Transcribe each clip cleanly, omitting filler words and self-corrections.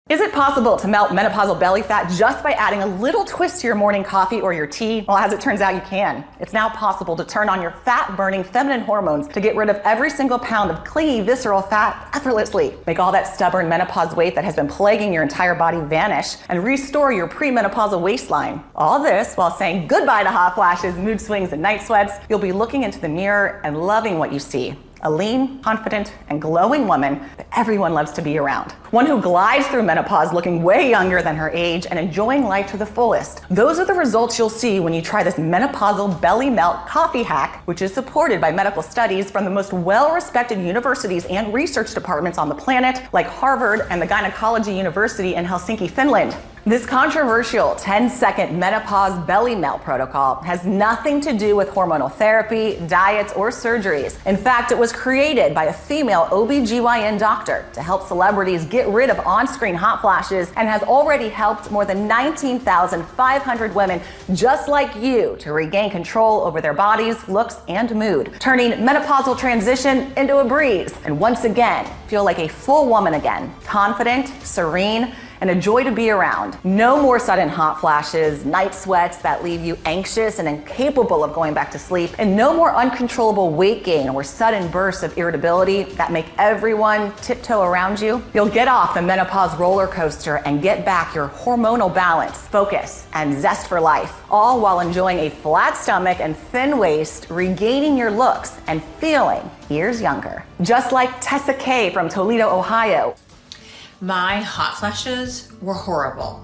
Is it possible to melt menopausal belly fat just by adding a little twist to your morning coffee or your tea? Well, as it turns out, you can. It's now possible to turn on your fat-burning feminine hormones to get rid of every single pound of clingy, visceral fat effortlessly. Make all that stubborn menopause weight that has been plaguing your entire body vanish and restore your pre-menopausal waistline. All this while saying goodbye to hot flashes, mood swings, and night sweats. You'll be looking into the mirror and loving what you see. A lean, confident, and glowing woman that everyone loves to be around. One who glides through menopause looking way younger than her age and enjoying life to the fullest. Those are the results you'll see when you try this menopausal belly melt coffee hack, which is supported by medical studies from the most well-respected universities and research departments on the planet, like Harvard and the Gynecology University in Helsinki, Finland. This controversial 10-second menopause belly melt protocol has nothing to do with hormonal therapy, diets, or surgeries. In fact, it was created by a female OB/GYN doctor to help celebrities get rid of on-screen hot flashes and has already helped more than 19,500 women just like you to regain control over their bodies, looks, and mood, turning menopausal transition into a breeze and once again feel like a full woman again, confident, serene, and a joy to be around. No more sudden hot flashes, night sweats that leave you anxious and incapable of going back to sleep, and no more uncontrollable weight gain or sudden bursts of irritability that make everyone tiptoe around you. You'll get off the menopause roller coaster and get back your hormonal balance, focus, and zest for life, all while enjoying a flat stomach and thin waist, regaining your looks and feeling years younger. Just like Tessa K from Toledo, Ohio. My hot flashes were horrible.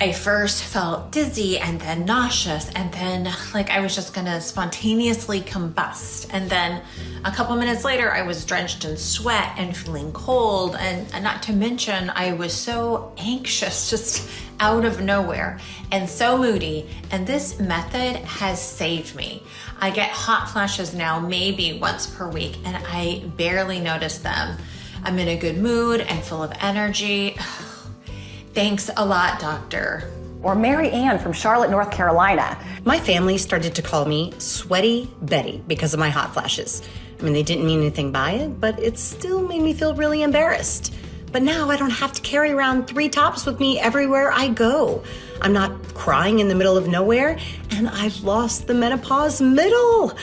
I first felt dizzy and then nauseous and then like I was just gonna spontaneously combust. And then a couple minutes later, I was drenched in sweat and feeling cold. And not to mention, I was so anxious just out of nowhere and so moody. And this method has saved me. I get hot flashes now maybe once per week and I barely notice them. I'm in a good mood and full of energy. Thanks a lot, doctor. Or Mary Ann from Charlotte, North Carolina. My family started to call me Sweaty Betty because of my hot flashes. I mean, they didn't mean anything by it, but it still made me feel really embarrassed. But now I don't have to carry around 3 tops with me everywhere I go. I'm not crying in the middle of nowhere, and I've lost the menopause middle.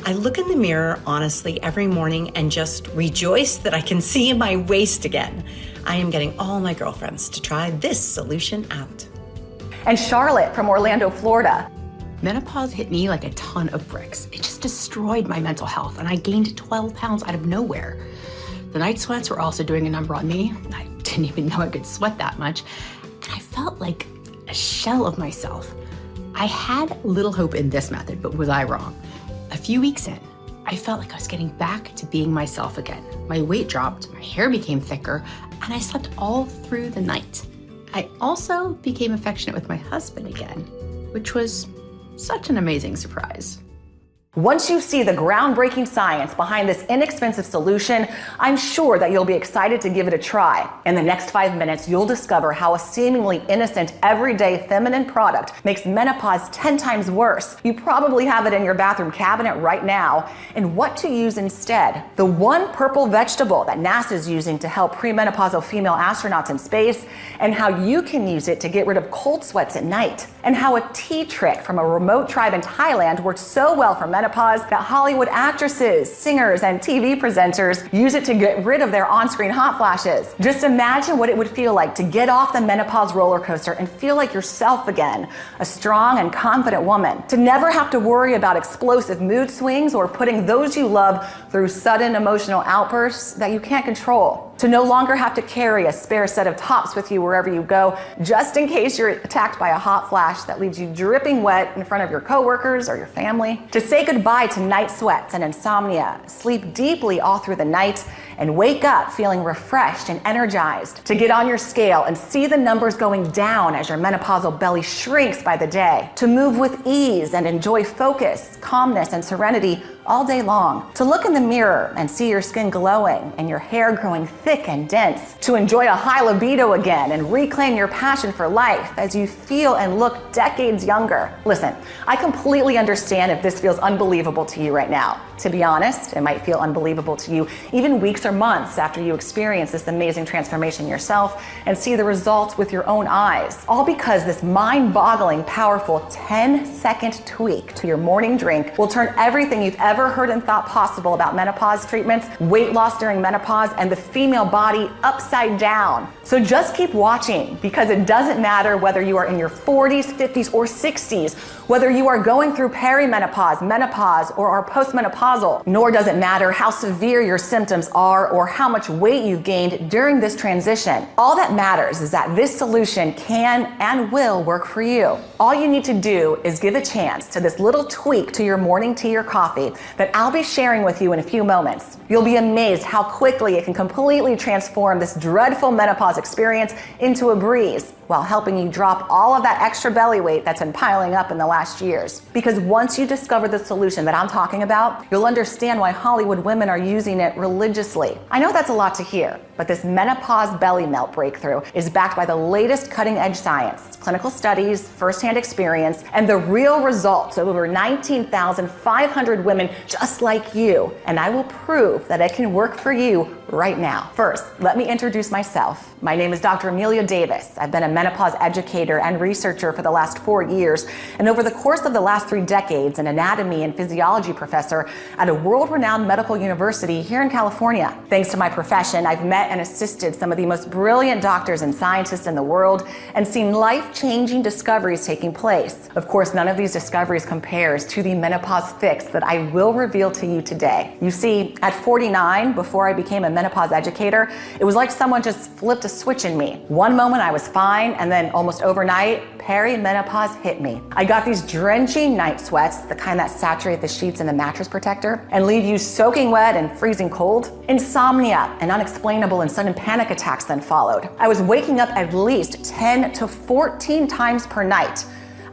I look in the mirror, honestly, every morning and just rejoice that I can see my waist again. I am getting all my girlfriends to try this solution out. And Charlotte from Orlando, Florida. Menopause hit me like a ton of bricks. It just destroyed my mental health, and I gained 12 pounds out of nowhere. The night sweats were also doing a number on me. I didn't even know I could sweat that much. And I felt like a shell of myself. I had little hope in this method, but was I wrong? A few weeks in, I felt like I was getting back to being myself again. My weight dropped, my hair became thicker, and I slept all through the night. I also became affectionate with my husband again, which was such an amazing surprise. Once you see the groundbreaking science behind this inexpensive solution, I'm sure that you'll be excited to give it a try. In the next 5 minutes, you'll discover how a seemingly innocent, everyday feminine product makes menopause 10 times worse. You probably have it in your bathroom cabinet right now, and what to use instead. The one purple vegetable that NASA is using to help premenopausal female astronauts in space, and how you can use it to get rid of cold sweats at night, and how a tea trick from a remote tribe in Thailand worked so well for menopause that Hollywood actresses, singers, and TV presenters use it to get rid of their on-screen hot flashes. Just imagine what it would feel like to get off the menopause roller coaster and feel like yourself again, a strong and confident woman. To never have to worry about explosive mood swings or putting those you love through sudden emotional outbursts that you can't control. To no longer have to carry a spare set of tops with you wherever you go, just in case you're attacked by a hot flash that leaves you dripping wet in front of your coworkers or your family. To say goodbye to night sweats and insomnia, sleep deeply all through the night, and wake up feeling refreshed and energized. To get on your scale and see the numbers going down as your menopausal belly shrinks by the day. To move with ease and enjoy focus, calmness, and serenity all day long. To look in the mirror and see your skin glowing and your hair growing thick and dense. To enjoy a high libido again and reclaim your passion for life as you feel and look decades younger. Listen, I completely understand if this feels unbelievable to you right now. To be honest, it might feel unbelievable to you even weeks weeks or months after you experience this amazing transformation yourself and see the results with your own eyes. All because this mind-boggling, powerful 10-second tweak to your morning drink will turn everything you've ever heard and thought possible about menopause treatments, weight loss during menopause, and the female body upside down. So just keep watching, because it doesn't matter whether you are in your 40s, 50s, or 60s, whether you are going through perimenopause, menopause, or are post-menopausal, nor does it matter how severe your symptoms are or how much weight you've gained during this transition. All that matters is that this solution can and will work for you. All you need to do is give a chance to this little tweak to your morning tea or coffee that I'll be sharing with you in a few moments. You'll be amazed how quickly it can completely transform this dreadful menopause experience into a breeze, while helping you drop all of that extra belly weight that's been piling up in the last years. Because once you discover the solution that I'm talking about, you'll understand why Hollywood women are using it religiously. I know that's a lot to hear, but this menopause belly melt breakthrough is backed by the latest cutting-edge science, clinical studies, firsthand experience, and the real results of over 19,500 women just like you. And I will prove that it can work for you right now. First, let me introduce myself. My name is Dr. Amelia Davis. I've been a menopause educator and researcher for the last 4 years, and over the course of the last 3 decades, an anatomy and physiology professor at a world-renowned medical university here in California. Thanks to my profession, I've met and assisted some of the most brilliant doctors and scientists in the world and seen life-changing discoveries taking place. Of course, none of these discoveries compares to the menopause fix that I will reveal to you today. You see, at 49, before I became a menopause educator, it was like someone just flipped a switch in me. One moment I was fine, and then almost overnight, perimenopause hit me. I got these drenching night sweats, the kind that saturate the sheets and the mattress protector and leave you soaking wet and freezing cold. Insomnia and unexplainable and sudden panic attacks then followed. I was waking up at least 10 to 14 times per night.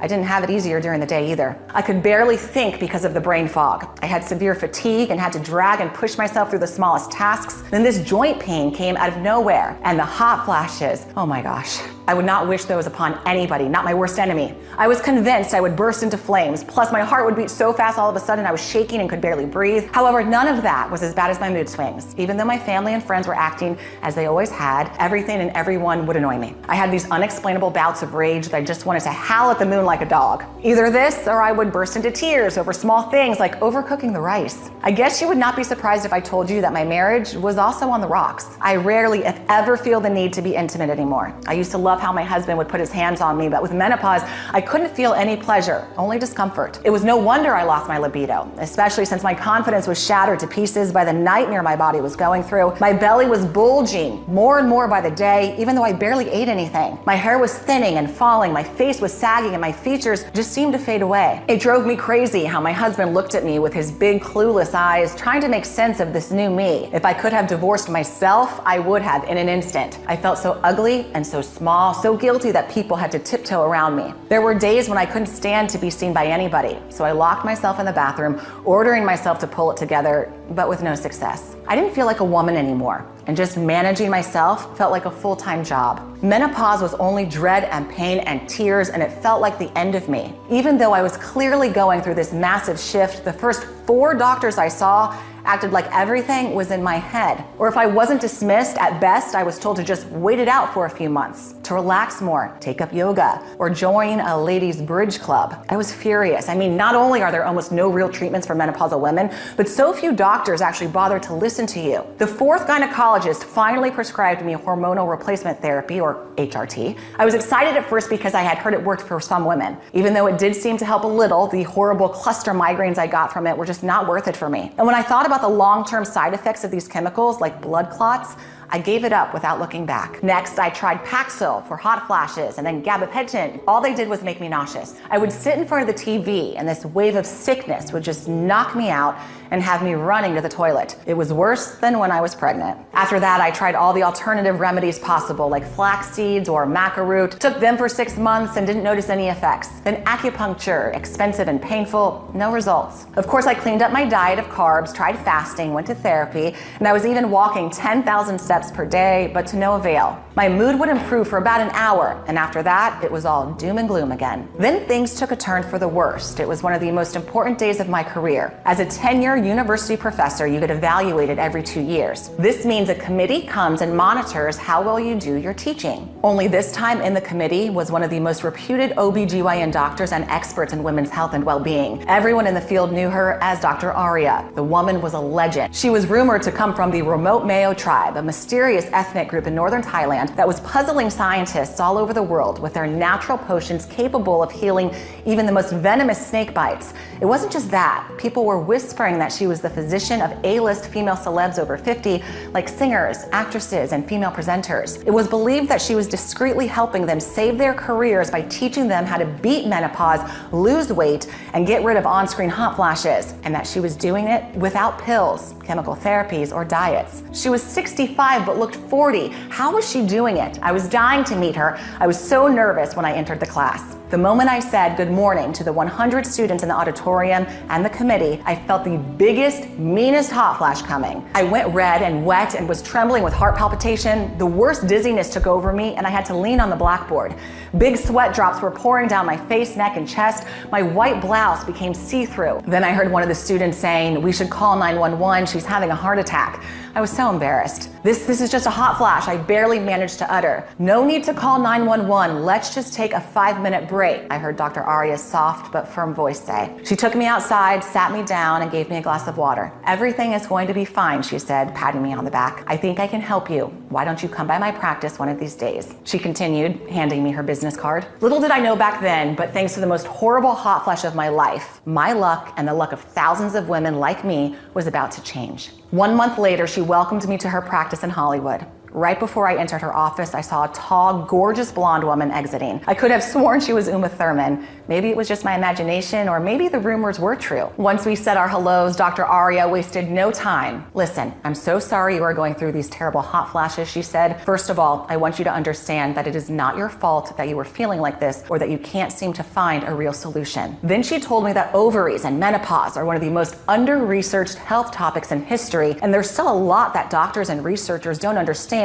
I didn't have it easier during the day either. I could barely think because of the brain fog. I had severe fatigue and had to drag and push myself through the smallest tasks. Then this joint pain came out of nowhere, and the hot flashes. Oh my gosh. I would not wish those upon anybody, not my worst enemy. I was convinced I would burst into flames, plus my heart would beat so fast all of a sudden I was shaking and could barely breathe. However, none of that was as bad as my mood swings. Even though my family and friends were acting as they always had, everything and everyone would annoy me. I had these unexplainable bouts of rage that I just wanted to howl at the moon like a dog. Either this, or I would burst into tears over small things like overcooking the rice. I guess you would not be surprised if I told you that my marriage was also on the rocks. I rarely, if ever, feel the need to be intimate anymore. I used to love how my husband would put his hands on me, but with menopause, I couldn't feel any pleasure, only discomfort. It was no wonder I lost my libido, especially since my confidence was shattered to pieces by the nightmare my body was going through. My belly was bulging more and more by the day, even though I barely ate anything. My hair was thinning and falling, my face was sagging, and my features just seemed to fade away. It drove me crazy how my husband looked at me with his big, clueless eyes, trying to make sense of this new me. If I could have divorced myself, I would have in an instant. I felt so ugly and so small, so guilty that people had to tiptoe around me. There were days when I couldn't stand to be seen by anybody, so I locked myself in the bathroom, ordering myself to pull it together, but with no success. I didn't feel like a woman anymore, and just managing myself felt like a full-time job. Menopause was only dread and pain and tears, and it felt like the end of me. Even though I was clearly going through this massive shift, the first 4 doctors I saw acted like everything was in my head. Or if I wasn't dismissed, at best, I was told to just wait it out for a few months, to relax more, take up yoga, or join a ladies' bridge club. I was furious. I mean, not only are there almost no real treatments for menopausal women, but so few doctors actually bother to listen to you. The 4th gynecologist finally prescribed me hormonal replacement therapy, or HRT. I was excited at first because I had heard it worked for some women. Even though it did seem to help a little, the horrible cluster migraines I got from it were just not worth it for me. And when I thought about the long-term side effects of these chemicals, like blood clots, I gave it up without looking back. Next, I tried Paxil for hot flashes, and then gabapentin. All they did was make me nauseous. I would sit in front of the TV, and this wave of sickness would just knock me out and have me running to the toilet. It was worse than when I was pregnant. After that, I tried all the alternative remedies possible, like flax seeds or maca root. Took them for 6 months and didn't notice any effects. Then acupuncture, expensive and painful, no results. Of course, I cleaned up my diet of carbs, tried fasting, went to therapy, and I was even walking 10,000 steps steps per day, but to no avail. My mood would improve for about an hour, and after that, it was all doom and gloom again. Then things took a turn for the worst. It was one of the most important days of my career. As a tenure university professor, you get evaluated every 2 years. This means a committee comes and monitors how well you do your teaching. Only this time in the committee was one of the most reputed OBGYN doctors and experts in women's health and well-being. Everyone in the field knew her as Dr. Aria. The woman was a legend. She was rumored to come from the remote Meo tribe, a mysterious ethnic group in northern Thailand that was puzzling scientists all over the world with their natural potions capable of healing even the most venomous snake bites. It wasn't just that. People were whispering that she was the physician of A-list female celebs over 50, like singers, actresses, and female presenters. It was believed that she was discreetly helping them save their careers by teaching them how to beat menopause, lose weight, and get rid of on-screen hot flashes, and that she was doing it without pills, chemical therapies, or diets. She was 65 but looked 40. How was she doing it? I was dying to meet her. I was so nervous when I entered the class. The moment I said good morning to the 100 students in the auditorium and the committee, I felt the biggest, meanest hot flash coming. I went red and wet and was trembling with heart palpitation. The worst dizziness took over me and I had to lean on the blackboard. Big sweat drops were pouring down my face, neck, and chest. My white blouse became see-through. Then I heard one of the students saying, "We should call 911, she's having a heart attack." I was so embarrassed. This is just a hot flash, I barely managed to utter. "No need to call 911, let's just take a 5-minute break," I heard Dr. Aria's soft but firm voice say. She took me outside, sat me down, and gave me a glass of water. "Everything is going to be fine," she said, patting me on the back. "I think I can help you. Why don't you come by my practice one of these days?" She continued, handing me her business card. Little did I know back then, but thanks to the most horrible hot flash of my life, my luck and the luck of thousands of women like me was about to change. 1 month later, she welcomed me to her practice in Hollywood. Right before I entered her office, I saw a tall, gorgeous blonde woman exiting. I could have sworn she was Uma Thurman. Maybe it was just my imagination, or maybe the rumors were true. Once we said our hellos, Dr. Aria wasted no time. "Listen, I'm so sorry you are going through these terrible hot flashes," she said. "First of all, I want you to understand that it is not your fault that you were feeling like this or that you can't seem to find a real solution." Then she told me that ovaries and menopause are one of the most under-researched health topics in history, and there's still a lot that doctors and researchers don't understand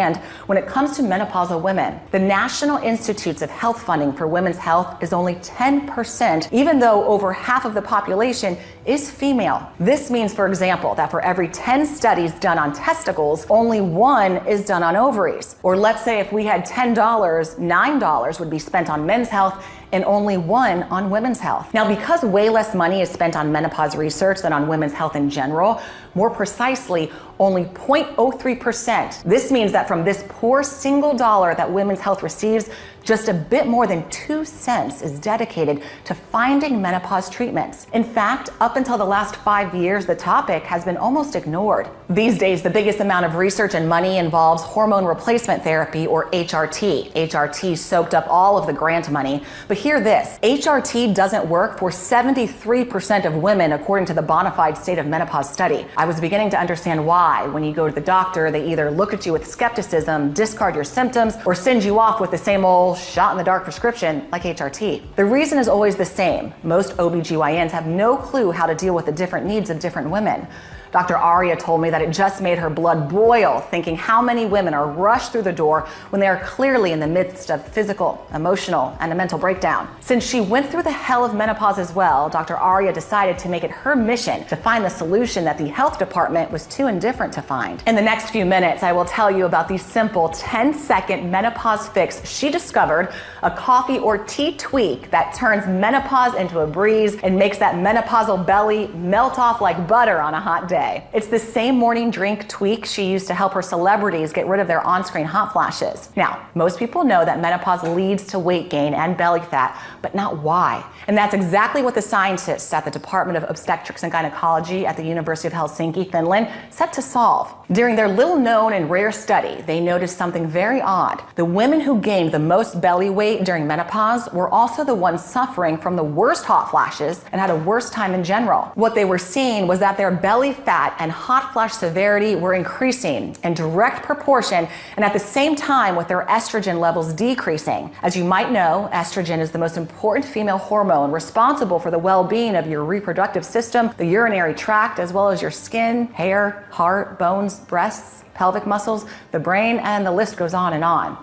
when it comes to menopausal women. The National Institutes of Health funding for women's health is only 10%, even though over half of the population is female. This means, for example, that for every 10 studies done on testicles, only 1 is done on ovaries. Or let's say if we had $10, $9 would be spent on men's health and only 1 on women's health. Now, because way less money is spent on menopause research than on women's health in general, more precisely, only 0.03%. This means that from this poor single dollar that women's health receives, just a bit more than 2 cents is dedicated to finding menopause treatments. In fact, up until the last 5 years, the topic has been almost ignored. These days, the biggest amount of research and money involves hormone replacement therapy, or HRT. HRT soaked up all of the grant money. But hear this, HRT doesn't work for 73% of women, according to the Bonafide State of Menopause study. I was beginning to understand why. When you go to the doctor, they either look at you with skepticism, discard your symptoms, or send you off with the same old shot-in-the-dark prescription like HRT. The reason is always the same. Most OBGYNs have no clue how to deal with the different needs of different women. Dr. Aria told me that it just made her blood boil thinking how many women are rushed through the door when they are clearly in the midst of physical, emotional, and a mental breakdown. Since she went through the hell of menopause as well, Dr. Aria decided to make it her mission to find the solution that the health department was too indifferent to find. In the next few minutes, I will tell you about the simple 10-second menopause fix she discovered, a coffee or tea tweak that turns menopause into a breeze and makes that menopausal belly melt off like butter on a hot day. It's the same morning drink tweak she used to help her celebrities get rid of their on-screen hot flashes. Now, most people know that menopause leads to weight gain and belly fat, but not why. And that's exactly what the scientists at the Department of Obstetrics and Gynecology at the University of Helsinki, Finland, set to solve. During their little-known and rare study, they noticed something very odd. The women who gained the most belly weight during menopause were also the ones suffering from the worst hot flashes and had a worse time in general. What they were seeing was that their belly fat fat and hot flash severity were increasing in direct proportion and at the same time with their estrogen levels decreasing. As you might know, estrogen is the most important female hormone responsible for the well-being of your reproductive system, the urinary tract, as well as your skin, hair, heart, bones, breasts, pelvic muscles, the brain, and the list goes on and on.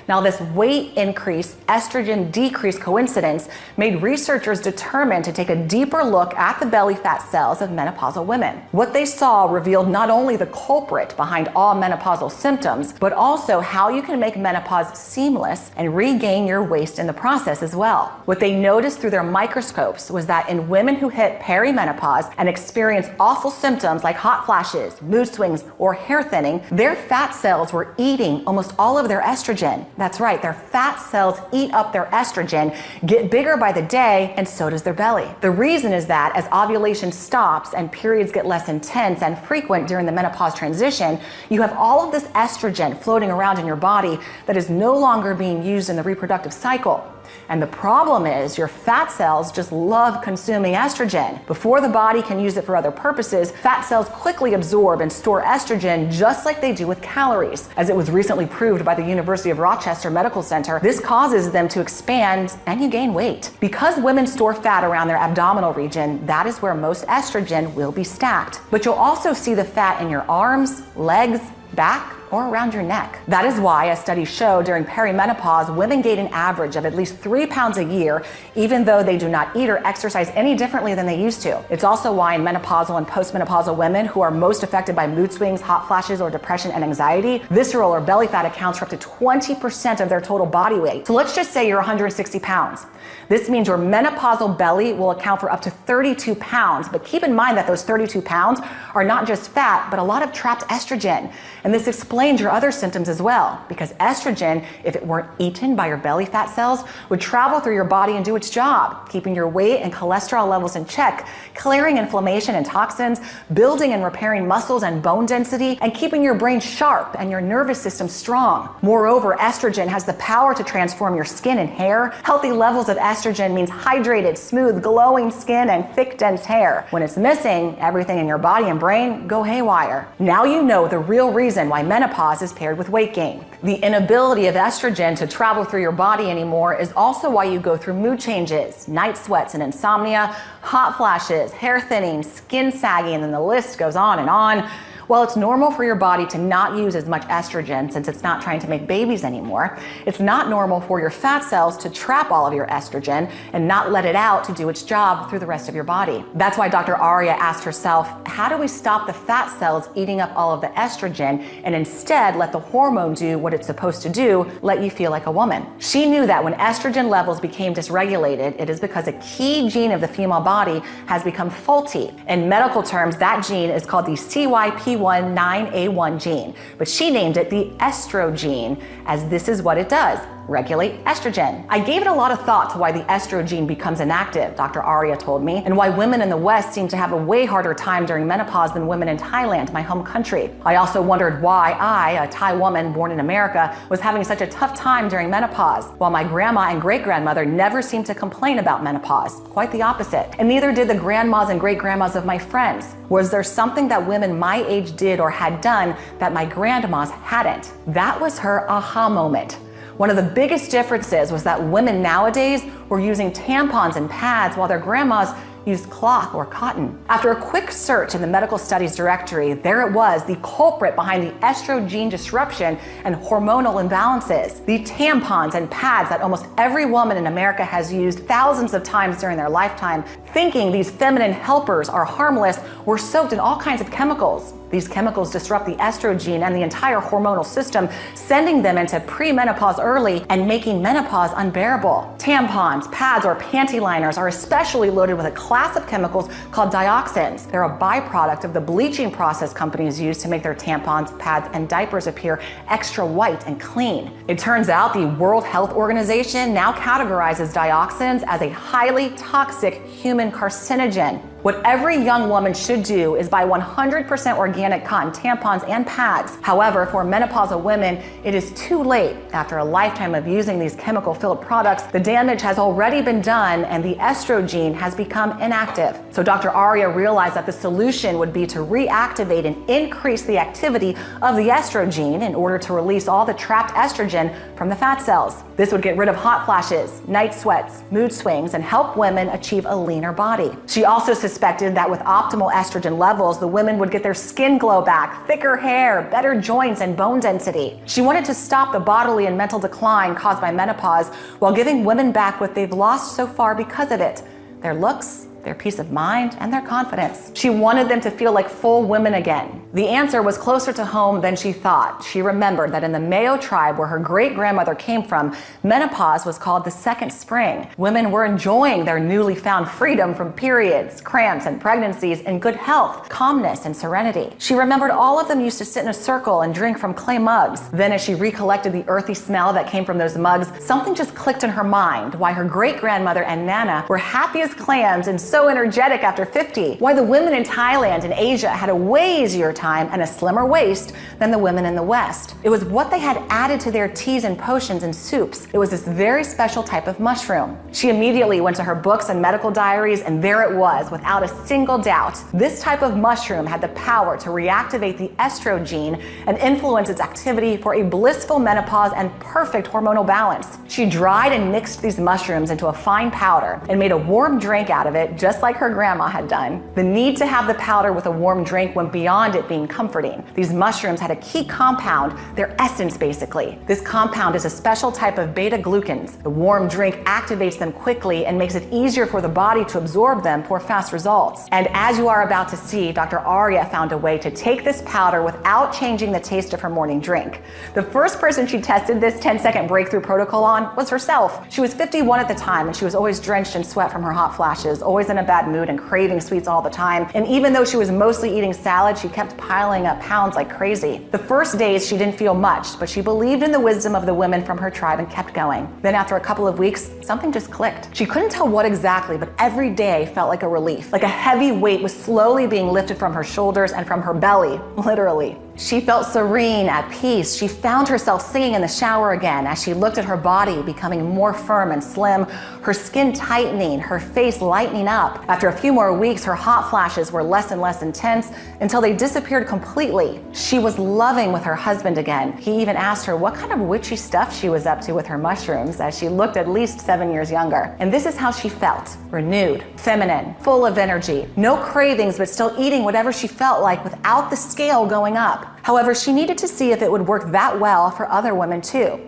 Now, this weight increase, estrogen decrease coincidence made researchers determine to take a deeper look at the belly fat cells of menopausal women. What they saw revealed not only the culprit behind all menopausal symptoms, but also how you can make menopause seamless and regain your waist in the process as well. What they noticed through their microscopes was that in women who hit perimenopause and experience awful symptoms like hot flashes, mood swings, or hair thinning, their fat cells were eating almost all of their estrogen. That's right, their fat cells eat up their estrogen, get bigger by the day, and so does their belly. The reason is that as ovulation stops and periods get less intense and frequent during the menopause transition, you have all of this estrogen floating around in your body that is no longer being used in the reproductive cycle. And the problem is your fat cells just love consuming estrogen. Before the body can use it for other purposes, fat cells quickly absorb and store estrogen just like they do with calories. As it was recently proved by the University of Rochester Medical Center, this causes them to expand and you gain weight. Because women store fat around their abdominal region, that is where most estrogen will be stacked. But you'll also see the fat in your arms, legs, back, or around your neck. That is why a study showed during perimenopause, women gain an average of at least 3 pounds a year, even though they do not eat or exercise any differently than they used to. It's also why in menopausal and postmenopausal women who are most affected by mood swings, hot flashes, or depression and anxiety, visceral or belly fat accounts for up to 20% of their total body weight. So let's just say you're 160 pounds. This means your menopausal belly will account for up to 32 pounds, but keep in mind that those 32 pounds are not just fat, but a lot of trapped estrogen. And this explains your other symptoms as well, because estrogen, if it weren't eaten by your belly fat cells, would travel through your body and do its job, keeping your weight and cholesterol levels in check, clearing inflammation and toxins, building and repairing muscles and bone density, and keeping your brain sharp and your nervous system strong. Moreover, estrogen has the power to transform your skin and hair. Healthy levels of estrogen means hydrated, smooth, glowing skin and thick, dense hair. When it's missing, everything in your body and brain go haywire. Now you know the real reason why menopause is paired with weight gain. The inability of estrogen to travel through your body anymore is also why you go through mood changes, night sweats and insomnia, hot flashes, hair thinning, skin sagging, and then the list goes on and on. While it's normal for your body to not use as much estrogen since it's not trying to make babies anymore, it's not normal for your fat cells to trap all of your estrogen and not let it out to do its job through the rest of your body. That's why Dr. Aria asked herself, how do we stop the fat cells eating up all of the estrogen and instead let the hormone do what it's supposed to do, let you feel like a woman? She knew that when estrogen levels became dysregulated, it is because a key gene of the female body has become faulty. In medical terms, that gene is called the CYP19A1 gene, but she named it the estrogen, as this is what it does: regulate estrogen. I gave it a lot of thought to why the estrogen becomes inactive, Dr. Aria told me, and why women in the West seem to have a way harder time during menopause than women in Thailand, my home country. I also wondered why I, a Thai woman born in America, was having such a tough time during menopause, while my grandma and great-grandmother never seemed to complain about menopause. Quite the opposite. And neither did the grandmas and great-grandmas of my friends. Was there something that women my age did or had done that my grandmas hadn't? That was her aha moment. One of the biggest differences was that women nowadays were using tampons and pads while their grandmas used cloth or cotton. After a quick search in the medical studies directory, there it was, the culprit behind the estrogen disruption and hormonal imbalances. The tampons and pads that almost every woman in America has used thousands of times during their lifetime, thinking these feminine helpers are harmless, were soaked in all kinds of chemicals. These chemicals disrupt the estrogen and the entire hormonal system, sending them into premenopause early and making menopause unbearable. Tampons, pads, or panty liners are especially loaded with a class of chemicals called dioxins. They're a byproduct of the bleaching process companies use to make their tampons, pads, and diapers appear extra white and clean. It turns out the World Health Organization now categorizes dioxins as a highly toxic human carcinogen. What every young woman should do is buy 100% organic cotton tampons and pads. However, for menopausal women, it is too late. After a lifetime of using these chemical-filled products, the damage has already been done and the estrogen has become inactive. So Dr. Arya realized that the solution would be to reactivate and increase the activity of the estrogen in order to release all the trapped estrogen from the fat cells. This would get rid of hot flashes, night sweats, mood swings, and help women achieve a leaner body. She also suspected that with optimal estrogen levels, the women would get their skin glow back, thicker hair, better joints, and bone density. She wanted to stop the bodily and mental decline caused by menopause while giving women back what they've lost so far because of it: their looks, their peace of mind, and their confidence. She wanted them to feel like full women again. The answer was closer to home than she thought. She remembered that in the Mayo tribe, where her great-grandmother came from, menopause was called the second spring. Women were enjoying their newly found freedom from periods, cramps, and pregnancies in good health, calmness, and serenity. She remembered all of them used to sit in a circle and drink from clay mugs. Then, as she recollected the earthy smell that came from those mugs, something just clicked in her mind: why her great-grandmother and Nana were happy as clams and so energetic after 50, why the women in Thailand and Asia had a way easier time and a slimmer waist than the women in the West. It was what they had added to their teas and potions and soups. It was this very special type of mushroom. She immediately went to her books and medical diaries, and there it was, without a single doubt. This type of mushroom had the power to reactivate the estrogen and influence its activity for a blissful menopause and perfect hormonal balance. She dried and mixed these mushrooms into a fine powder and made a warm drink out of it, just like her grandma had done. The need to have the powder with a warm drink went beyond it being comforting. These mushrooms had a key compound, their essence basically. This compound is a special type of beta-glucans. The warm drink activates them quickly and makes it easier for the body to absorb them for fast results. And as you are about to see, Dr. Arya found a way to take this powder without changing the taste of her morning drink. The first person she tested this 10-second breakthrough protocol on was herself. She was 51 at the time, and she was always drenched in sweat from her hot flashes, always in a bad mood and craving sweets all the time. And even though she was mostly eating salad, she kept piling up pounds like crazy. The first days she didn't feel much, but she believed in the wisdom of the women from her tribe and kept going. Then after a couple of weeks, something just clicked. She couldn't tell what exactly, but every day felt like a relief. Like a heavy weight was slowly being lifted from her shoulders and from her belly, literally. She felt serene, at peace. She found herself singing in the shower again as she looked at her body becoming more firm and slim, her skin tightening, her face lightening up. After a few more weeks, her hot flashes were less and less intense until they disappeared completely. She was loving with her husband again. He even asked her what kind of witchy stuff she was up to with her mushrooms, as she looked at least 7 years younger. And this is how she felt: renewed, feminine, full of energy, no cravings, but still eating whatever she felt like without the scale going up. However, she needed to see if it would work that well for other women too.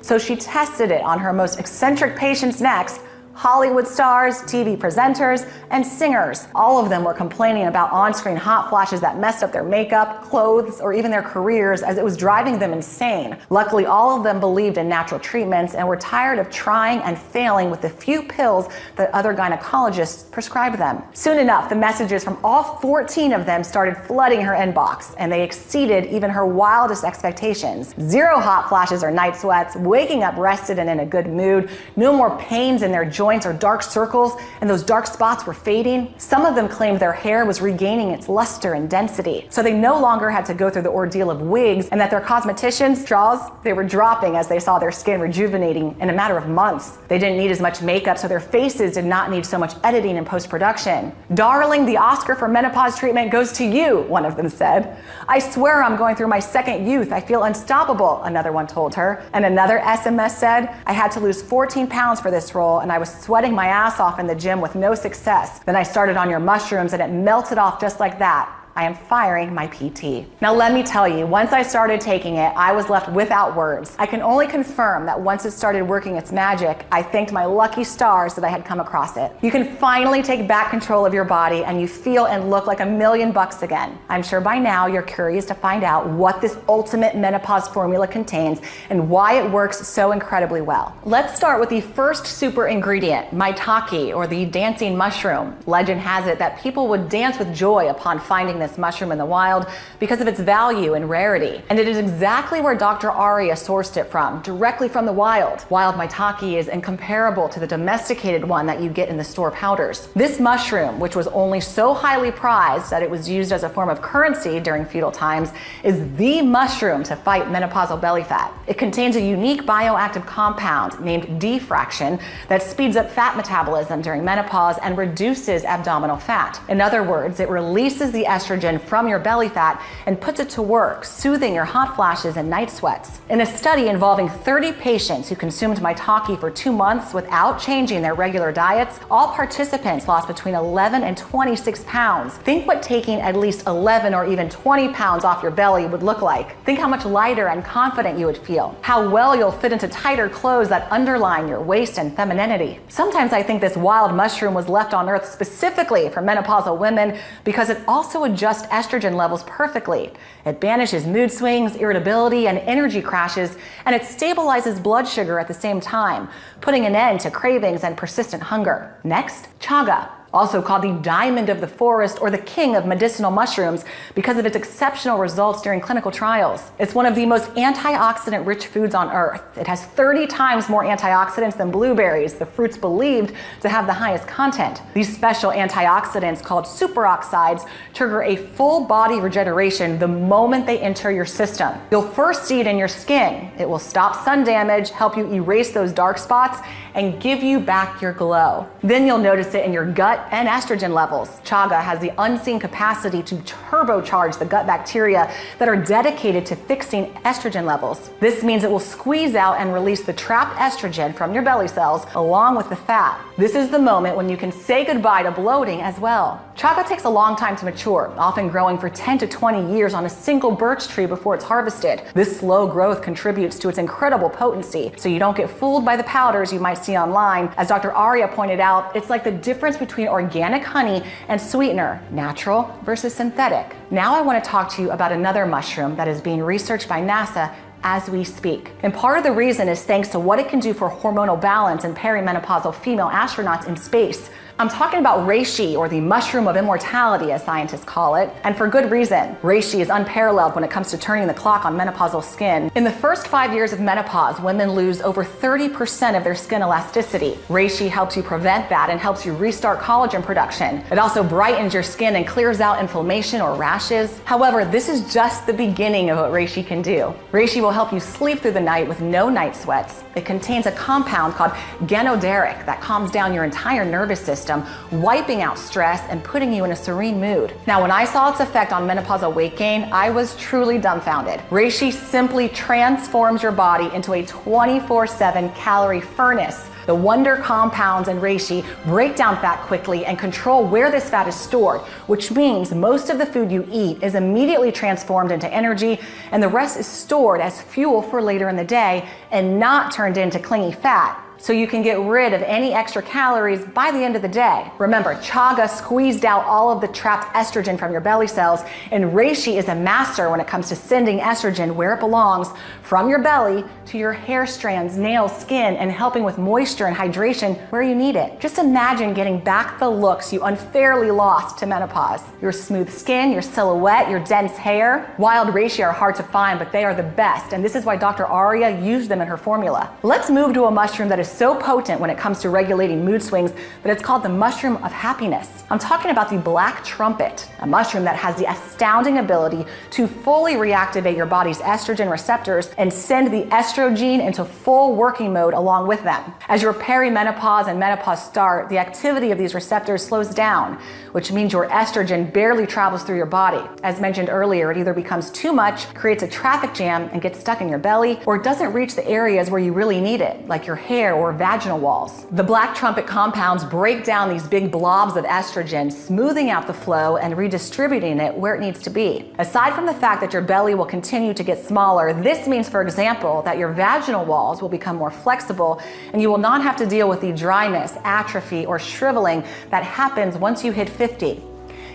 So she tested it on her most eccentric patients next: Hollywood stars, TV presenters, and singers. All of them were complaining about on-screen hot flashes that messed up their makeup, clothes, or even their careers, as it was driving them insane. Luckily, all of them believed in natural treatments and were tired of trying and failing with the few pills that other gynecologists prescribed them. Soon enough, the messages from all 14 of them started flooding her inbox, and they exceeded even her wildest expectations. 0 hot flashes or night sweats, waking up rested and in a good mood, no more pains in their joints or dark circles, and those dark spots were fading. Some of them claimed their hair was regaining its luster and density, so they no longer had to go through the ordeal of wigs, and that their cosmeticians' jaws, they were dropping as they saw their skin rejuvenating in a matter of months. They didn't need as much makeup, so their faces did not need so much editing and post-production. "Darling, the Oscar for menopause treatment goes to you," one of them said. "I swear I'm going through my second youth. I feel unstoppable," another one told her. And another SMS said, "I had to lose 14 pounds for this role, and I was sweating my ass off in the gym with no success. Then I started on your mushrooms and it melted off just like that. I am firing my PT." Now let me tell you, once I started taking it, I was left without words. I can only confirm that once it started working its magic, I thanked my lucky stars that I had come across it. You can finally take back control of your body and you feel and look like $1,000,000 again. I'm sure by now you're curious to find out what this ultimate menopause formula contains and why it works so incredibly well. Let's start with the first super ingredient, maitake, or the dancing mushroom. Legend has it that people would dance with joy upon finding this happiness mushroom in the wild because of its value and rarity. And it is exactly where Dr. Aria sourced it from, directly from the wild. Wild maitake is incomparable to the domesticated one that you get in the store powders. This mushroom, which was only so highly prized that it was used as a form of currency during feudal times, is the mushroom to fight menopausal belly fat. It contains a unique bioactive compound named D-fraction that speeds up fat metabolism during menopause and reduces abdominal fat. In other words, it releases the estrogen from your belly fat and puts it to work, soothing your hot flashes and night sweats. In a study involving 30 patients who consumed maitake for 2 months without changing their regular diets, all participants lost between 11 and 26 pounds. Think what taking at least 11 or even 20 pounds off your belly would look like. Think how much lighter and confident you would feel. How well you'll fit into tighter clothes that underline your waist and femininity. Sometimes I think this wild mushroom was left on earth specifically for menopausal women because it also adjusts estrogen levels perfectly. It banishes mood swings, irritability, and energy crashes, and it stabilizes blood sugar at the same time, putting an end to cravings and persistent hunger. Next, chaga, also called the diamond of the forest or the king of medicinal mushrooms because of its exceptional results during clinical trials. It's one of the most antioxidant-rich foods on earth. It has 30 times more antioxidants than blueberries, the fruits believed to have the highest content. These special antioxidants, called superoxides, trigger a full body regeneration the moment they enter your system. You'll first see it in your skin. It will stop sun damage, help you erase those dark spots, and give you back your glow. Then you'll notice it in your gut and estrogen levels. Chaga has the unseen capacity to turbocharge the gut bacteria that are dedicated to fixing estrogen levels. This means it will squeeze out and release the trapped estrogen from your belly cells along with the fat. This is the moment when you can say goodbye to bloating as well. Chaga takes a long time to mature, often growing for 10 to 20 years on a single birch tree before it's harvested. This slow growth contributes to its incredible potency, so you don't get fooled by the powders you might see online. As Dr. Aria pointed out, it's like the difference between organic honey and sweetener, natural versus synthetic. Now I want to talk to you about another mushroom that is being researched by NASA as we speak. And part of the reason is thanks to what it can do for hormonal balance in perimenopausal female astronauts in space. I'm talking about reishi, or the mushroom of immortality, as scientists call it, and for good reason. Reishi is unparalleled when it comes to turning the clock on menopausal skin. In the first 5 years of menopause, women lose over 30% of their skin elasticity. Reishi helps you prevent that and helps you restart collagen production. It also brightens your skin and clears out inflammation or rashes. However, this is just the beginning of what reishi can do. Reishi will help you sleep through the night with no night sweats. It contains a compound called ganoderic that calms down your entire nervous system, wiping out stress and putting you in a serene mood. Now, when I saw its effect on menopausal weight gain, I was truly dumbfounded. Reishi simply transforms your body into a 24/7 calorie furnace. The wonder compounds in reishi break down fat quickly and control where this fat is stored, which means most of the food you eat is immediately transformed into energy, and the rest is stored as fuel for later in the day and not turned into clingy fat. So you can get rid of any extra calories by the end of the day. Remember, chaga squeezed out all of the trapped estrogen from your belly cells, and reishi is a master when it comes to sending estrogen where it belongs, from your belly to your hair strands, nails, skin, and helping with moisture and hydration where you need it. Just imagine getting back the looks you unfairly lost to menopause. Your smooth skin, your silhouette, your dense hair. Wild reishi are hard to find, but they are the best, and this is why Dr. Aria used them in her formula. Let's move to a mushroom that is so potent when it comes to regulating mood swings that it's called the mushroom of happiness. I'm talking about the black trumpet, a mushroom that has the astounding ability to fully reactivate your body's estrogen receptors and send the estrogene into full working mode along with them. As your perimenopause and menopause start, the activity of these receptors slows down, which means your estrogen barely travels through your body. As mentioned earlier, it either becomes too much, creates a traffic jam, and gets stuck in your belly, or it doesn't reach the areas where you really need it, like your hair or vaginal walls. The black trumpet compounds break down these big blobs of estrogen, smoothing out the flow and redistributing it where it needs to be. Aside from the fact that your belly will continue to get smaller, this means, for example, that your vaginal walls will become more flexible and you will not have to deal with the dryness, atrophy, or shriveling that happens once you hit 50.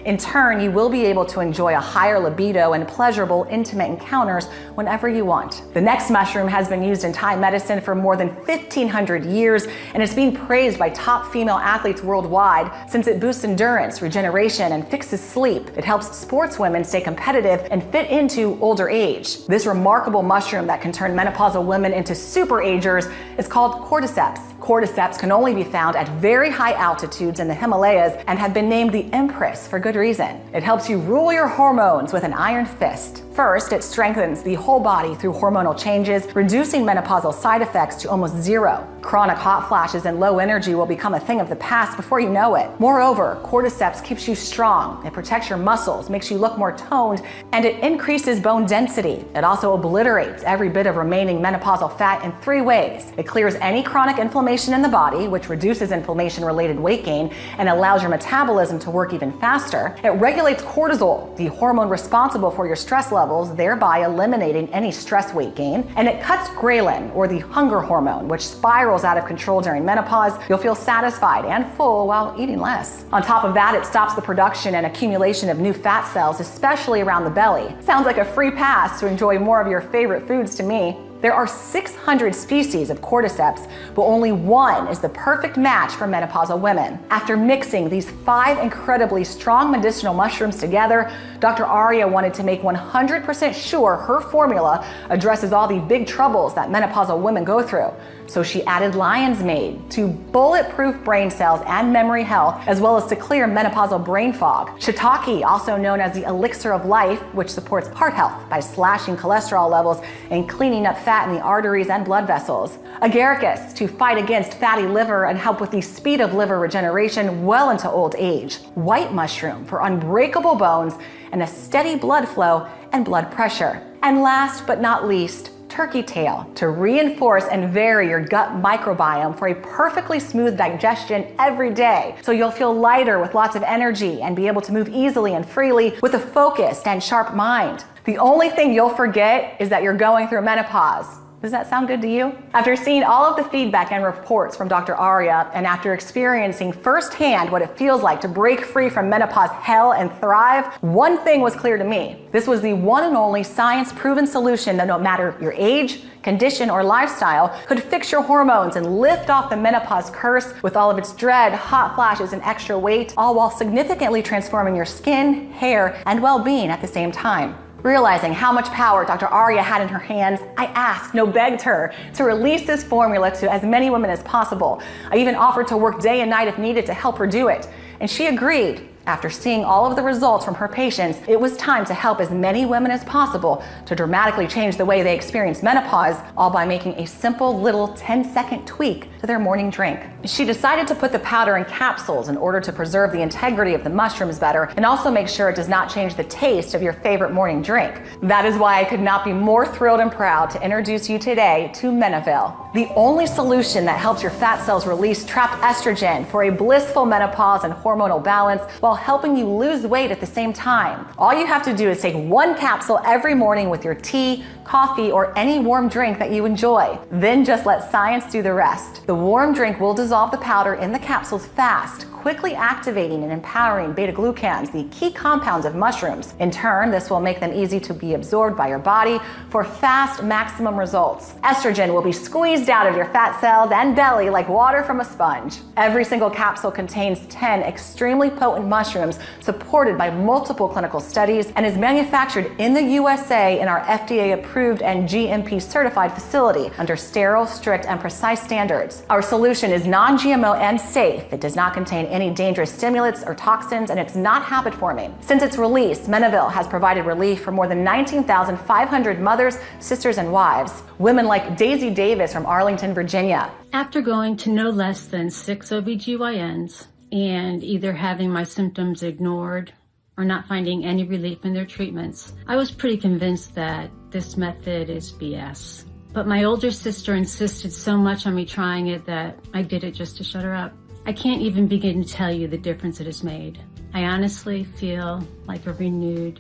In turn, you will be able to enjoy a higher libido and pleasurable, intimate encounters whenever you want. The next mushroom has been used in Thai medicine for more than 1,500 years, and it's being praised by top female athletes worldwide since it boosts endurance, regeneration, and fixes sleep. It helps sportswomen stay competitive and fit into older age. This remarkable mushroom that can turn menopausal women into super-agers is called cordyceps. Cordyceps can only be found at very high altitudes in the Himalayas and have been named the Empress for good reason. It helps you rule your hormones with an iron fist. First, it strengthens the whole body through hormonal changes, reducing menopausal side effects to almost zero. Chronic hot flashes and low energy will become a thing of the past before you know it. Moreover, cordyceps keeps you strong, it protects your muscles, makes you look more toned, and it increases bone density. It also obliterates every bit of remaining menopausal fat in 3 ways. It clears any chronic inflammation in the body, which reduces inflammation-related weight gain and allows your metabolism to work even faster. It regulates cortisol, the hormone responsible for your stress levels, thereby eliminating any stress weight gain. And it cuts ghrelin, or the hunger hormone, which spirals out of control during menopause. You'll feel satisfied and full while eating less. On top of that, it stops the production and accumulation of new fat cells, especially around the belly. Sounds like a free pass to enjoy more of your favorite foods to me. There are 600 species of cordyceps, but only one is the perfect match for menopausal women. After mixing these 5 incredibly strong medicinal mushrooms together, Dr. Arya wanted to make 100% sure her formula addresses all the big troubles that menopausal women go through. So she added lion's mane to bulletproof brain cells and memory health, as well as to clear menopausal brain fog. Shiitake, also known as the elixir of life, which supports heart health by slashing cholesterol levels and cleaning up fat in the arteries and blood vessels. Agaricus, to fight against fatty liver and help with the speed of liver regeneration well into old age. White mushroom for unbreakable bones and a steady blood flow and blood pressure. And last but not least, turkey tail to reinforce and vary your gut microbiome for a perfectly smooth digestion every day. So you'll feel lighter with lots of energy and be able to move easily and freely with a focused and sharp mind. The only thing you'll forget is that you're going through menopause. Does that sound good to you? After seeing all of the feedback and reports from Dr. Arya, and after experiencing firsthand what it feels like to break free from menopause hell and thrive, one thing was clear to me. This was the one and only science-proven solution that no matter your age, condition, or lifestyle could fix your hormones and lift off the menopause curse with all of its dread, hot flashes, and extra weight, all while significantly transforming your skin, hair, and well-being at the same time. Realizing how much power Dr. Arya had in her hands, I asked, no begged her, to release this formula to as many women as possible. I even offered to work day and night if needed to help her do it. And she agreed. After seeing all of the results from her patients, it was time to help as many women as possible to dramatically change the way they experience menopause, all by making a simple little 10-second tweak to their morning drink. She decided to put the powder in capsules in order to preserve the integrity of the mushrooms better and also make sure it does not change the taste of your favorite morning drink. That is why I could not be more thrilled and proud to introduce you today to Menovelle, the only solution that helps your fat cells release trapped estrogen for a blissful menopause and hormonal balance while helping you lose weight at the same time. All you have to do is take 1 capsule every morning with your tea, coffee, or any warm drink that you enjoy. Then just let science do the rest. The warm drink will dissolve the powder in the capsules fast, quickly activating and empowering beta-glucans, the key compounds of mushrooms. In turn, this will make them easy to be absorbed by your body for fast, maximum results. Estrogen will be squeezed out of your fat cells and belly like water from a sponge. Every single capsule contains 10 extremely potent mushrooms supported by multiple clinical studies and is manufactured in the USA in our FDA-approved and GMP-certified facility under sterile, strict, and precise standards. Our solution is non-GMO and safe. It does not contain any dangerous stimulants or toxins, and it's not habit-forming. Since its release, Menovelle has provided relief for more than 19,500 mothers, sisters, and wives. Women like Daisy Davis from Arlington, Virginia. After going to no less than 6 OBGYNs and either having my symptoms ignored or not finding any relief in their treatments, I was pretty convinced that this method is BS. But my older sister insisted so much on me trying it that I did it just to shut her up. I can't even begin to tell you the difference it has made. I honestly feel like a renewed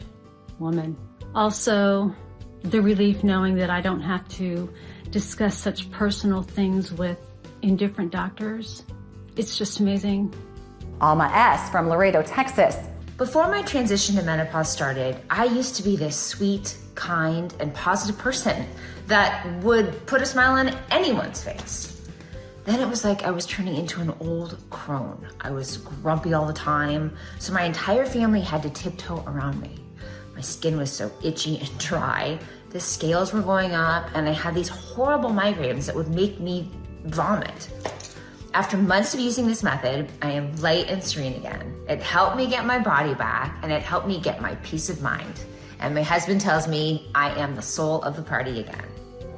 woman. Also, the relief knowing that I don't have to discuss such personal things with indifferent doctors. It's just amazing. Alma S. from Laredo, Texas. Before my transition to menopause started, I used to be this sweet, kind, and positive person that would put a smile on anyone's face. Then it was like I was turning into an old crone. I was grumpy all the time, so my entire family had to tiptoe around me. My skin was so itchy and dry, the scales were going up, and I had these horrible migraines that would make me vomit. After months of using this method, I am light and serene again. It helped me get my body back, and it helped me get my peace of mind. And my husband tells me I am the soul of the party again.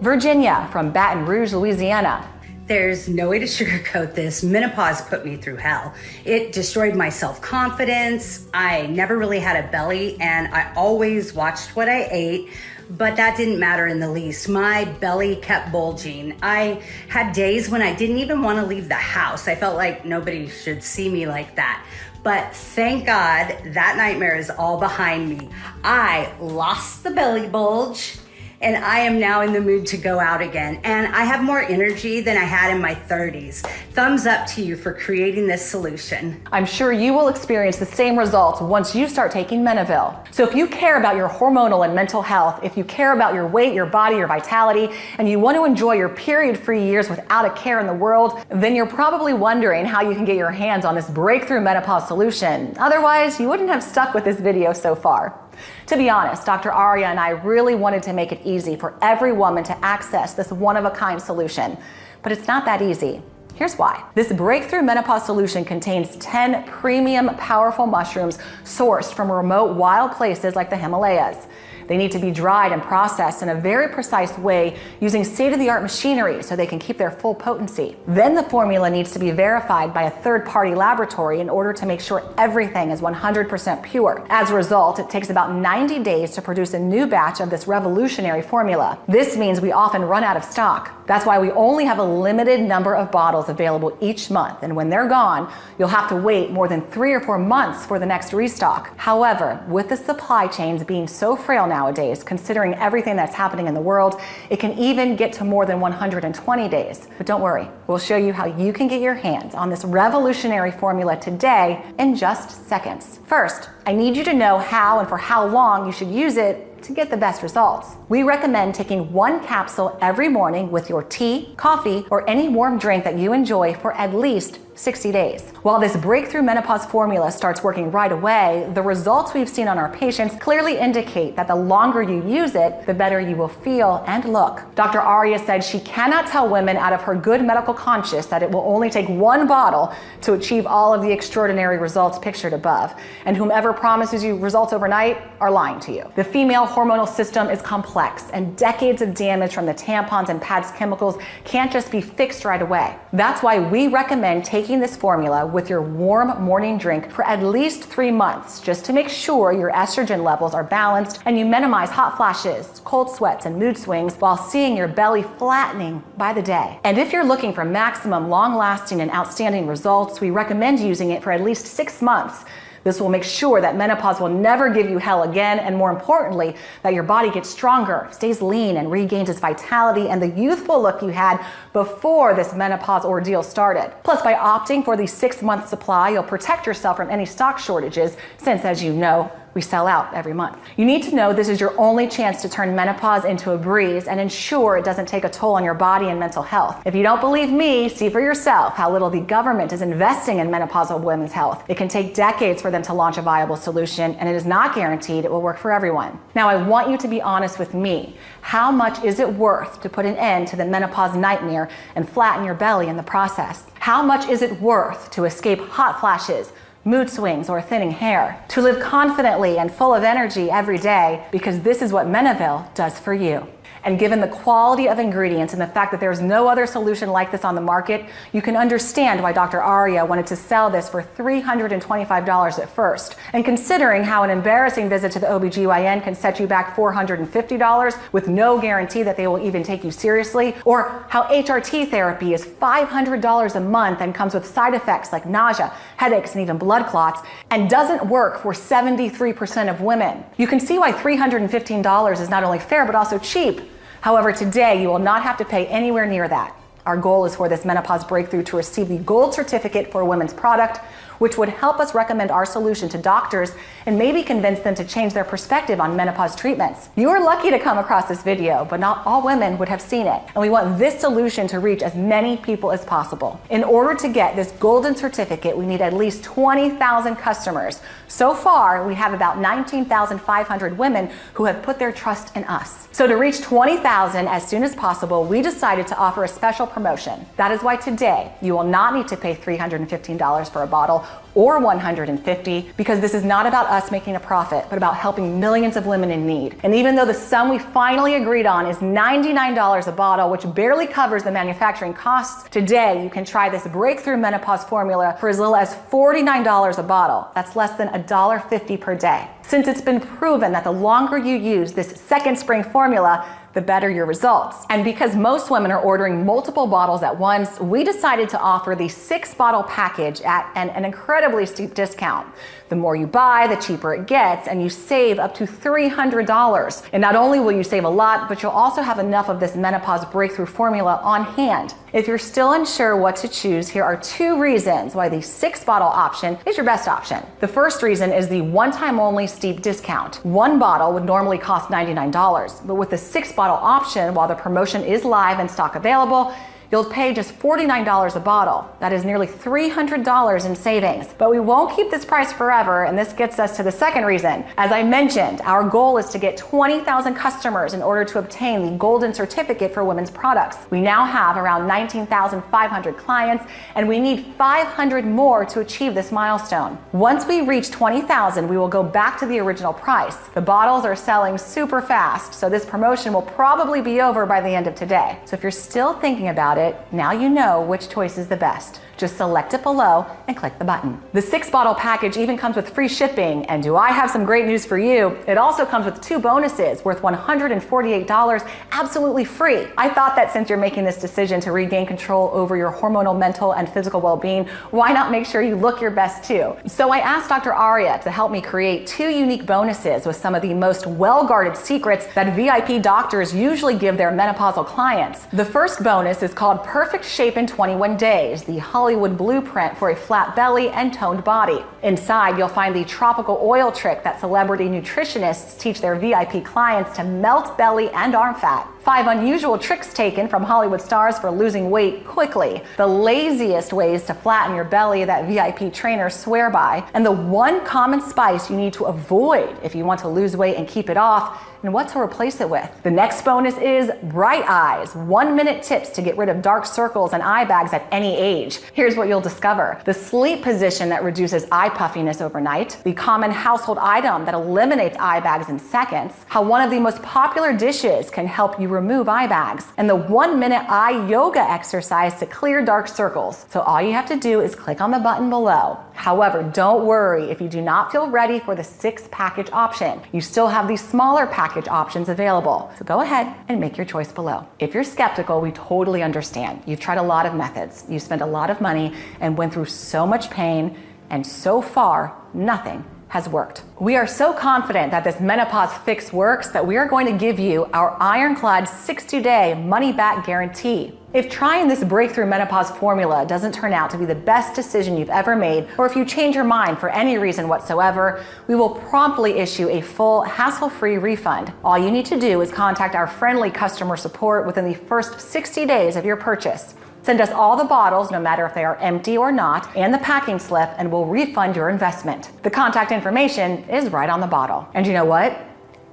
Virginia from Baton Rouge, Louisiana. There's no way to sugarcoat this. Menopause put me through hell. It destroyed my self-confidence. I never really had a belly, and I always watched what I ate, but that didn't matter in the least. My belly kept bulging. I had days when I didn't even want to leave the house. I felt like nobody should see me like that. But thank God that nightmare is all behind me. I lost the belly bulge, and I am now in the mood to go out again. And I have more energy than I had in my 30s. Thumbs up to you for creating this solution. I'm sure you will experience the same results once you start taking Menovelle. So if you care about your hormonal and mental health, if you care about your weight, your body, your vitality, and you want to enjoy your period-free years without a care in the world, then you're probably wondering how you can get your hands on this breakthrough menopause solution. Otherwise, you wouldn't have stuck with this video so far. To be honest, Dr. Aria and I really wanted to make it easy for every woman to access this one-of-a-kind solution, but it's not that easy. Here's why. This breakthrough menopause solution contains 10 premium, powerful mushrooms sourced from remote wild places like the Himalayas. They need to be dried and processed in a very precise way using state-of-the-art machinery so they can keep their full potency. Then the formula needs to be verified by a third-party laboratory in order to make sure everything is 100% pure. As a result, it takes about 90 days to produce a new batch of this revolutionary formula. This means we often run out of stock. That's why we only have a limited number of bottles available each month, and when they're gone, you'll have to wait more than 3 or 4 months for the next restock. However, with the supply chains being so frail nowadays, considering everything that's happening in the world, it can even get to more than 120 days. But don't worry, we'll show you how you can get your hands on this revolutionary formula today in just seconds. First, I need you to know how and for how long you should use it to get the best results. We recommend taking 1 capsule every morning with your tea, coffee, or any warm drink that you enjoy for at least 60 days. While this breakthrough menopause formula starts working right away, the results we've seen on our patients clearly indicate that the longer you use it, the better you will feel and look. Dr. Aria said she cannot tell women out of her good medical conscience that it will only take 1 bottle to achieve all of the extraordinary results pictured above. And whomever promises you results overnight are lying to you. The female hormonal system is complex, and decades of damage from the tampons and pads chemicals can't just be fixed right away. That's why we recommend taking this formula with your warm morning drink for at least 3 months, just to make sure your estrogen levels are balanced and you minimize hot flashes, cold sweats, and mood swings while seeing your belly flattening by the day. And if you're looking for maximum long-lasting and outstanding results, we recommend using it for at least 6 months. This will make sure that menopause will never give you hell again, and more importantly, that your body gets stronger, stays lean, and regains its vitality and the youthful look you had before this menopause ordeal started. Plus, by opting for the 6-month supply, you'll protect yourself from any stock shortages, since, as you know, we sell out every month. You need to know this is your only chance to turn menopause into a breeze and ensure it doesn't take a toll on your body and mental health. If you don't believe me, see for yourself how little the government is investing in menopausal women's health. It can take decades for them to launch a viable solution, and it is not guaranteed it will work for everyone. Now, I want you to be honest with me. How much is it worth to put an end to the menopause nightmare and flatten your belly in the process? How much is it worth to escape hot flashes, mood swings, or thinning hair? To live confidently and full of energy every day, because this is what Menovelle does for you. And given the quality of ingredients and the fact that there's no other solution like this on the market, you can understand why Dr. Aria wanted to sell this for $325 at first. And considering how an embarrassing visit to the OBGYN can set you back $450 with no guarantee that they will even take you seriously, or how HRT therapy is $500 a month and comes with side effects like nausea, headaches, and even blood clots, and doesn't work for 73% of women, you can see why $315 is not only fair but also cheap. However, today you will not have to pay anywhere near that. Our goal is for this menopause breakthrough to receive the gold certificate for a women's product, which would help us recommend our solution to doctors and maybe convince them to change their perspective on menopause treatments. You are lucky to come across this video, but not all women would have seen it. And we want this solution to reach as many people as possible. In order to get this golden certificate, we need at least 20,000 customers. So far, we have about 19,500 women who have put their trust in us. So to reach 20,000 as soon as possible, we decided to offer a special promotion. That is why today, you will not need to pay $315 for a bottle or $150, because this is not about us making a profit, but about helping millions of women in need. And even though the sum we finally agreed on is $99 a bottle, which barely covers the manufacturing costs, today you can try this breakthrough menopause formula for as little as $49 a bottle. That's less than $1.50 per day. Since it's been proven that the longer you use this second spring formula, the better your results. And because most women are ordering multiple bottles at once, we decided to offer the 6-bottle package at an incredibly steep discount. The more you buy, the cheaper it gets, and you save up to $300. And not only will you save a lot, but you'll also have enough of this menopause breakthrough formula on hand. If you're still unsure what to choose, here are 2 reasons why the 6-bottle option is your best option. The first reason is the one-time only steep discount. 1 bottle would normally cost $99, but with the 6-bottle option, while the promotion is live and stock available, you'll pay just $49 a bottle. That is nearly $300 in savings. But we won't keep this price forever, and this gets us to the second reason. As I mentioned, our goal is to get 20,000 customers in order to obtain the golden certificate for women's products. We now have around 19,500 clients, and we need 500 more to achieve this milestone. Once we reach 20,000, we will go back to the original price. The bottles are selling super fast, so this promotion will probably be over by the end of today. So if you're still thinking about it, now you know which choice is the best. Just select it below and click the button. The 6-bottle package even comes with free shipping, and do I have some great news for you? It also comes with 2 bonuses worth $148 absolutely free. I thought that since you're making this decision to regain control over your hormonal, mental, and physical well-being, why not make sure you look your best too? So I asked Dr. Arya to help me create 2 unique bonuses with some of the most well-guarded secrets that VIP doctors usually give their menopausal clients. The first bonus is called Perfect Shape in 21 Days, the Hollywood blueprint for a flat belly and toned body. Inside, you'll find the tropical oil trick that celebrity nutritionists teach their VIP clients to melt belly and arm fat. 5 unusual tricks taken from Hollywood stars for losing weight quickly. The laziest ways to flatten your belly that VIP trainers swear by. And the 1 common spice you need to avoid if you want to lose weight and keep it off, and what to replace it with. The next bonus is Bright Eyes, 1-minute tips to get rid of dark circles and eye bags at any age. Here's what you'll discover. The sleep position that reduces eye puffiness overnight, the common household item that eliminates eye bags in seconds, how one of the most popular dishes can help you remove eye bags, and the 1-minute eye yoga exercise to clear dark circles. So all you have to do is click on the button below. However, don't worry if you do not feel ready for the 6 package option. You still have these smaller package options available. So go ahead and make your choice below. If you're skeptical, we totally understand. You've tried a lot of methods. You spent a lot of money and went through so much pain, and so far, nothing has worked. We are so confident that this menopause fix works that we are going to give you our ironclad 60-day money-back guarantee. If trying this breakthrough menopause formula doesn't turn out to be the best decision you've ever made, or if you change your mind for any reason whatsoever, we will promptly issue a full, hassle-free refund. All you need to do is contact our friendly customer support within the first 60 days of your purchase. Send us all the bottles, no matter if they are empty or not, and the packing slip, and we'll refund your investment. The contact information is right on the bottle. And you know what?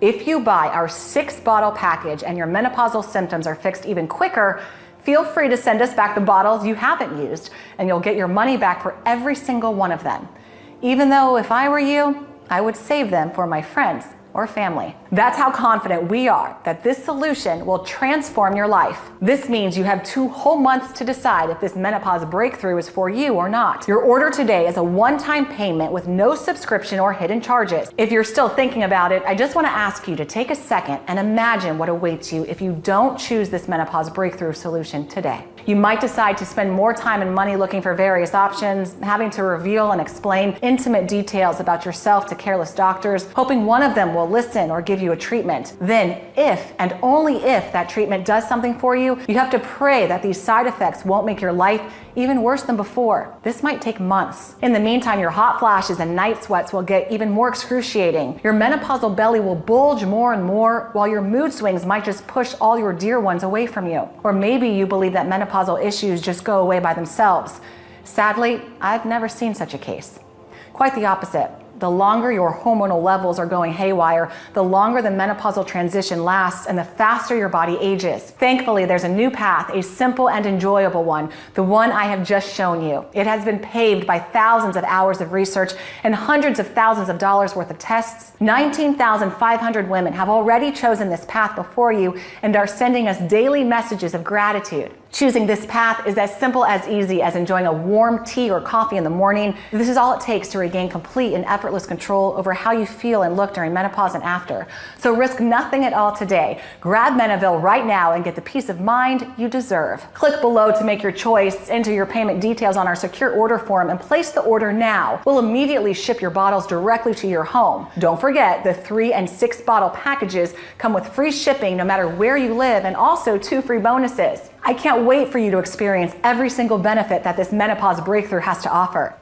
If you buy our 6-bottle package and your menopausal symptoms are fixed even quicker, feel free to send us back the bottles you haven't used, and you'll get your money back for every single one of them. Even though if I were you, I would save them for my friends or family. That's how confident we are that this solution will transform your life. This means you have 2 whole months to decide if this menopause breakthrough is for you or not. Your order today is a one-time payment with no subscription or hidden charges. If you're still thinking about it, I just want to ask you to take a second and imagine what awaits you if you don't choose this menopause breakthrough solution today. You might decide to spend more time and money looking for various options, having to reveal and explain intimate details about yourself to careless doctors, hoping one of them will will listen or give you a treatment. Then, if and only if that treatment does something for you, you have to pray that these side effects won't make your life even worse than before. This might take months. In the meantime, your hot flashes and night sweats will get even more excruciating. Your menopausal belly will bulge more and more, while your mood swings might just push all your dear ones away from you. Or maybe you believe that menopausal issues just go away by themselves. Sadly, I've never seen such a case. Quite the opposite. The longer your hormonal levels are going haywire, the longer the menopausal transition lasts and the faster your body ages. Thankfully, there's a new path, a simple and enjoyable one, the one I have just shown you. It has been paved by thousands of hours of research and hundreds of thousands of dollars worth of tests. 19,500 women have already chosen this path before you and are sending us daily messages of gratitude. Choosing this path is as simple as easy as enjoying a warm tea or coffee in the morning. This is all it takes to regain complete and effortless control over how you feel and look during menopause and after. So risk nothing at all today. Grab Menovelle right now and get the peace of mind you deserve. Click below to make your choice, enter your payment details on our secure order form, and place the order now. We'll immediately ship your bottles directly to your home. Don't forget, the 3 and 6 bottle packages come with free shipping no matter where you live, and also 2 free bonuses. I can't wait for you to experience every single benefit that this menopause breakthrough has to offer.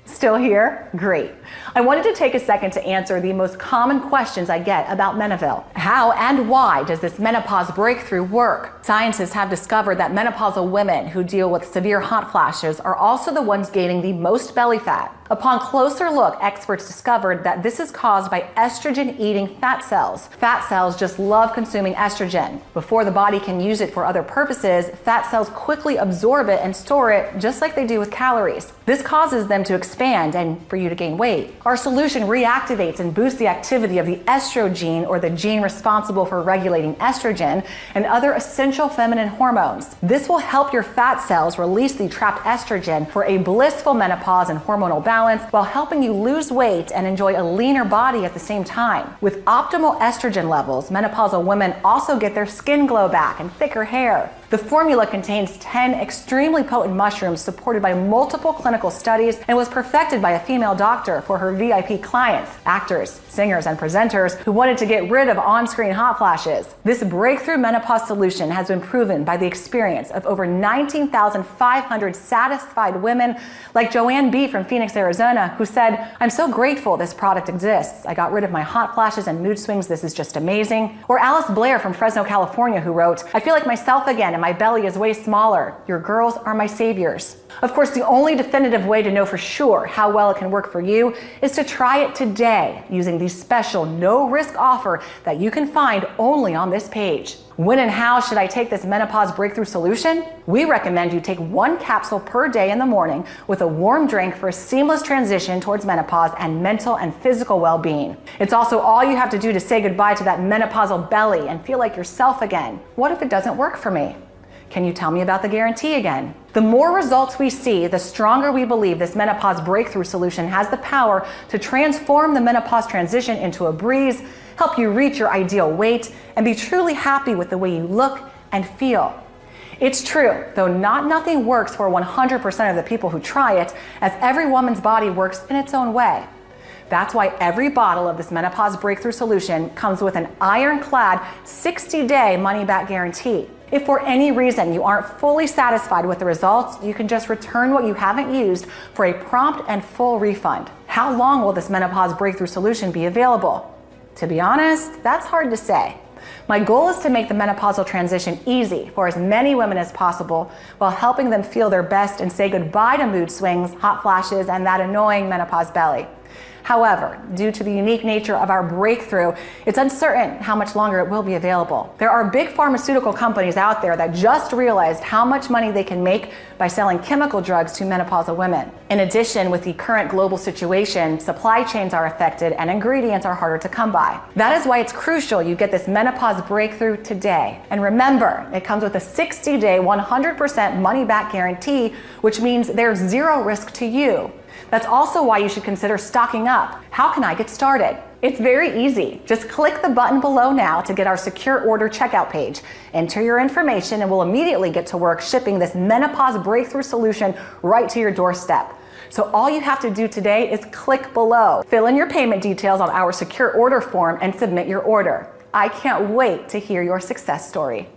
Still here? Great. I wanted to take a second to answer the most common questions I get about Menovelle. How and why does this menopause breakthrough work? Scientists have discovered that menopausal women who deal with severe hot flashes are also the ones gaining the most belly fat. Upon closer look, experts discovered that this is caused by estrogen-eating fat cells. Fat cells just love consuming estrogen. Before the body can use it for other purposes, fat cells quickly absorb it and store it just like they do with calories. This causes them to expand and for you to gain weight. Our solution reactivates and boosts the activity of the estrogen, or the gene responsible for regulating estrogen and other essential feminine hormones. This will help your fat cells release the trapped estrogen for a blissful menopause and hormonal balance, while helping you lose weight and enjoy a leaner body at the same time. With optimal estrogen levels, menopausal women also get their skin glow back and thicker hair. The formula contains 10 extremely potent mushrooms supported by multiple clinical studies and was perfected by a female doctor for her VIP clients, actors, singers, and presenters who wanted to get rid of on-screen hot flashes. This breakthrough menopause solution has been proven by the experience of over 19,500 satisfied women, like Joanne B. from Phoenix, Arizona, who said, "I'm so grateful this product exists. I got rid of my hot flashes and mood swings. This is just amazing." Or Alice Blair from Fresno, California, who wrote, "I feel like myself again and my belly is way smaller. Your girls are my saviors." Of course, the only definitive way to know for sure how well it can work for you is to try it today using the special no-risk offer that you can find only on this page. When and how should I take this menopause breakthrough solution? We recommend you take 1 capsule per day in the morning with a warm drink for a seamless transition towards menopause and mental and physical well-being. It's also all you have to do to say goodbye to that menopausal belly and feel like yourself again. What if it doesn't work for me? Can you tell me about the guarantee again? The more results we see, the stronger we believe this menopause breakthrough solution has the power to transform the menopause transition into a breeze, help you reach your ideal weight, and be truly happy with the way you look and feel. It's true, though nothing works for 100% of the people who try it, as every woman's body works in its own way. That's why every bottle of this menopause breakthrough solution comes with an ironclad 60-day money-back guarantee. If for any reason you aren't fully satisfied with the results, you can just return what you haven't used for a prompt and full refund. How long will this menopause breakthrough solution be available? To be honest, that's hard to say. My goal is to make the menopausal transition easy for as many women as possible, while helping them feel their best and say goodbye to mood swings, hot flashes, and that annoying menopause belly. However, due to the unique nature of our breakthrough, it's uncertain how much longer it will be available. There are big pharmaceutical companies out there that just realized how much money they can make by selling chemical drugs to menopausal women. In addition, with the current global situation, supply chains are affected and ingredients are harder to come by. That is why it's crucial you get this menopause breakthrough today. And remember, it comes with a 60-day, 100% money-back guarantee, which means there's zero risk to you. That's also why you should consider stocking up. How can I get started? It's very easy. Just click the button below now to get our secure order checkout page. Enter your information and we'll immediately get to work shipping this menopause breakthrough solution right to your doorstep. So all you have to do today is click below, fill in your payment details on our secure order form, and submit your order. I can't wait to hear your success story.